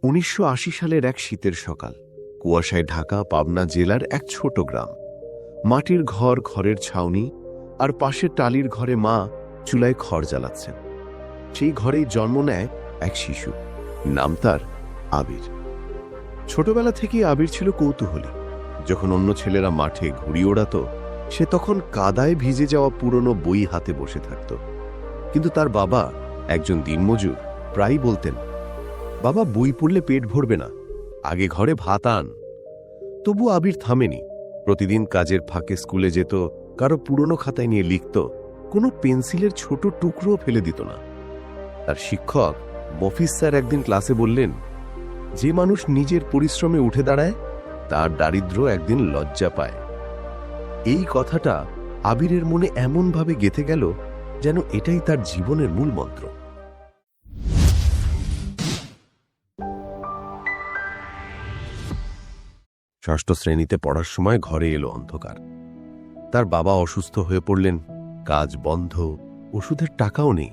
1980 সালের এক শীতের সকাল, কুয়াশায় ঢাকা পাবনা জেলার এক ছোট গ্রাম। মাটির ঘর, ঘরের ছাউনি, আর পাশে টালির ঘরে মা চুলায় খড় জ্বালাচ্ছেন। সেই ঘরেই জন্ম নেয় এক শিশু, নাম তার আবির। ছোটবেলা থেকেই আবির ছিল কৌতূহলী। যখন অন্য ছেলেরা মাঠে ঘুড়ি ওড়াত, সে তখন কাদায় ভিজে যাওয়া পুরনো বই হাতে বসে থাকত। কিন্তু তার বাবা, একজন দিনমজুর, প্রায়ই বলতেন, বাবা, বই পড়লে পেট ভরবে না, আগে ঘরে ভাত আন। তবু আবির থামেনি। প্রতিদিন কাজের ফাঁকে স্কুলে যেত, কারো পুরনো খাতায় নিয়ে লিখত, কোনো পেন্সিলের ছোট টুকরোও ফেলে দিত না। তার শিক্ষক মফিজ স্যার একদিন ক্লাসে বললেন, যে মানুষ নিজের পরিশ্রমে উঠে দাঁড়ায়, তার দারিদ্র্য একদিন লজ্জা পায়। এই কথাটা আবিরের মনে এমনভাবে গেঁথে গেল যেন এটাই তার জীবনের মূল মন্ত্র। ষষ্ঠ শ্রেণীতে পড়ার সময় ঘরে এলো অন্ধকার। তার বাবা অসুস্থ হয়ে পড়লেন, কাজ বন্ধ, ওষুধের টাকাও নেই।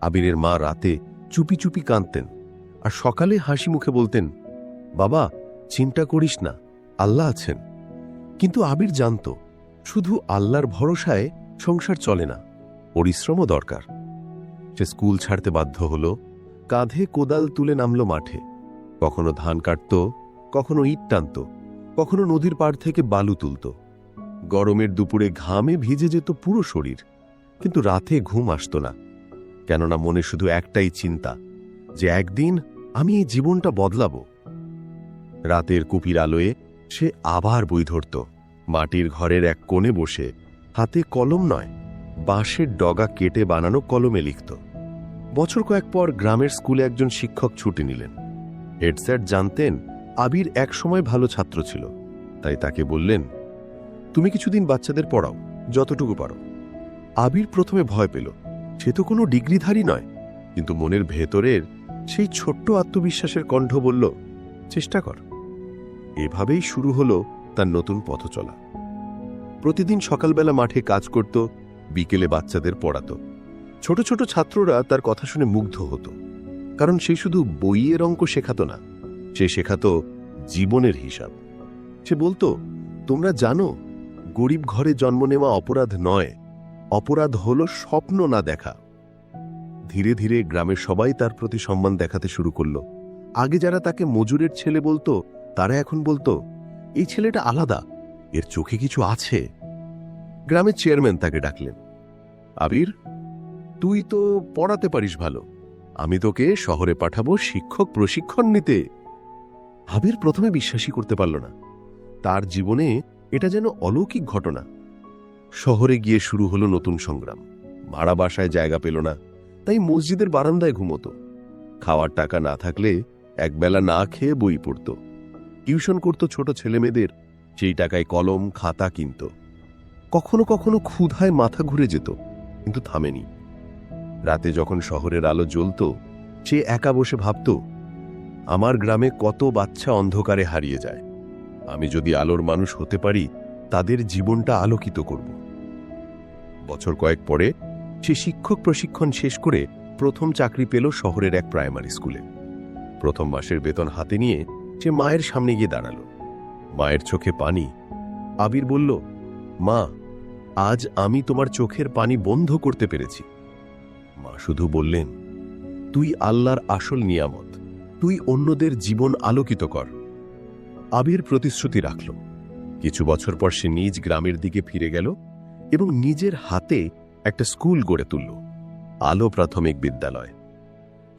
আবিরের মা রাতে চুপি চুপি কাঁদতেন, আর সকালে হাসি মুখে বলতেন, বাবা, চিন্তা করিস না, আল্লাহ আছেন। কিন্তু আবির জানত, শুধু আল্লাহর ভরসায় সংসার চলে না, পরিশ্রমও দরকার। সে স্কুল ছাড়তে বাধ্য হল, কাঁধে কোদাল তুলে নামল মাঠে। কখনো ধান কাটত, কখনো ইট টানত, কখনো নদীর পাড় থেকে বালু তুলত। গরমের দুপুরে ঘামে ভিজে যেত পুরো শরীর, কিন্তু রাতে ঘুম আসত না। কেননা মনে শুধু একটাই চিন্তা, যে একদিন আমি এই জীবনটা বদলাবো। রাতের কুপির আলোয় সে আবার বই ধরত। মাটির ঘরের এক কোণে বসে হাতে কলম নয়, বাঁশের ডগা কেটে বানানো কলমে লিখত। বছর কয়েক পর গ্রামের স্কুলে একজন শিক্ষক ছুটি নিলেন। হেড স্যার জানতেন আবির একসময় ভালো ছাত্র ছিল, তাই তাকে বললেন, তুমি কিছুদিন বাচ্চাদের পড়াও, যতটুকু পারো। আবির প্রথমে ভয় পেল। সে তো কোনো ডিগ্রিধারী নয়, কিন্তু মনের ভেতরের সেই ছোট্ট আত্মবিশ্বাসের কণ্ঠ বলল, চেষ্টা কর। এভাবেই শুরু হলো তার নতুন পথ চলা। প্রতিদিন সকালবেলা মাঠে কাজ করত, বিকেলে বাচ্চাদের পড়াতো। ছোট ছোট ছাত্ররা তার কথা শুনে মুগ্ধ হতো, কারণ সে শুধু বইয়ের অঙ্ক শেখাতো না, সে শেখাতো জীবনের হিসাব। সে বলতো, তোমরা জানো, গরিব ঘরে জন্ম নেওয়া অপরাধ নয়, অপরাধ হলো স্বপ্ন না দেখা। ধীরে ধীরে গ্রামের সবাই তার প্রতি সম্মান দেখাতে শুরু করলো। আগে যারা তাকে মজুরের ছেলে বলতো, তারা এখন বলতো, এই ছেলেটা আলাদা, এর চোখে কিছু আছে। গ্রামের চেয়ারম্যান তাকে ডাকলেন, আবির, তুই তো পড়াতে পারিস ভালো, আমি তোকে শহরে পাঠাবো শিক্ষক প্রশিক্ষণ নিতে। আবির প্রথমে বিশ্বাসই করতে পারল না। তার জীবনে এটা যেন অলৌকিক ঘটনা। শহরে গিয়ে শুরু হলো নতুন সংগ্রাম। ভাড়া বাসায় জায়গা পেল না, তাই মসজিদের বারান্দায় ঘুমতো। খাওয়ার টাকা না থাকলে একবেলা না খেয়ে বই পড়ত। টিউশন করত ছোট ছেলেমেয়েদের, সেই টাকায় কলম খাতা কিনত। কখনো কখনো ক্ষুধায় মাথা ঘুরে যেত, কিন্তু থামেনি। রাতে যখন শহরের আলো জ্বলত, সে একা বসে ভাবত, আমার গ্রামে কত বাচ্চা অন্ধকারে হারিয়ে যায়, আমি যদি আলোর মানুষ হতে পারি, তাদের জীবনটা আলোকিত করব। বছর কয়েক পরে সে শিক্ষক প্রশিক্ষণ শেষ করে প্রথম চাকরি পেল শহরের এক প্রাইমারি স্কুলে। প্রথম মাসের বেতন হাতে নিয়ে সে মায়ের সামনে গিয়ে দাঁড়ালো। মায়ের চোখে পানি। আবির বলল, মা, আজ আমি তোমার চোখের পানি বন্ধ করতে পেরেছি। মা শুধু বললেন, তুই আল্লাহর আসল নিয়ামত, তুই অন্যদের জীবন আলোকিত কর। আবির প্রতিশ্রুতি রাখল। কিছু বছর পর সে নিজ গ্রামের দিকে ফিরে গেল এবং নিজের হাতে একটা স্কুল গড়ে তুলল, আলো প্রাথমিক বিদ্যালয়।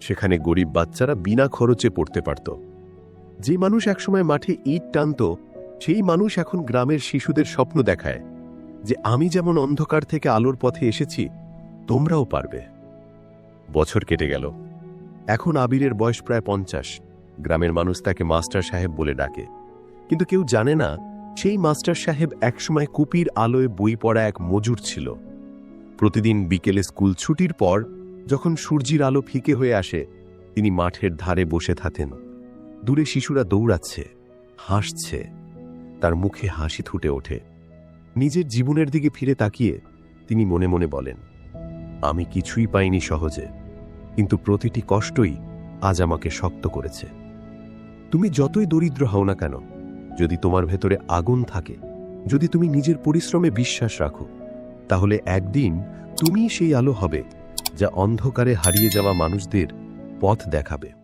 সেখানে গরিব বাচ্চারা বিনা খরচে পড়তে পারত। যে মানুষ একসময় মাঠে ইট টানত, সেই মানুষ এখন গ্রামের শিশুদের স্বপ্ন দেখায় যে আমি যেমন অন্ধকার থেকে আলোর পথে এসেছি, তোমরাও পারবে। বছর কেটে গেল। এখন আবিরের বয়স প্রায় 50। গ্রামের মানুষ তাকে মাস্টার সাহেব বলে ডাকে, কিন্তু কেউ জানে না সেই মাস্টার সাহেব একসময় কুপির আলোয় বই পড়া এক মজুর ছিল। প্রতিদিন বিকেলে স্কুল ছুটির পর যখন সূর্যের আলো ফিকে হয়ে আসে, তিনি মাঠের ধারে বসে থাকেন। দূরে শিশুরা দৌড়াচ্ছে, হাসছে, তার মুখে হাসি ফুটে ওঠে। নিজের জীবনের দিকে ফিরে তাকিয়ে তিনি মনে মনে বলেন, আমি কিছুই পাইনি সহজে, কিন্তু প্রতিটি কষ্টই আজ আমাকে শক্ত করেছে। তুমি যতই দরিদ্র হও না কেন, যদি তোমার ভেতরে আগুন থাকে, যদি তুমি নিজের পরিশ্রমে বিশ্বাস রাখো, তাহলে একদিন তুমি সেই আলো হবে যা অন্ধকারে হারিয়ে যাওয়া মানুষদের পথ দেখাবে।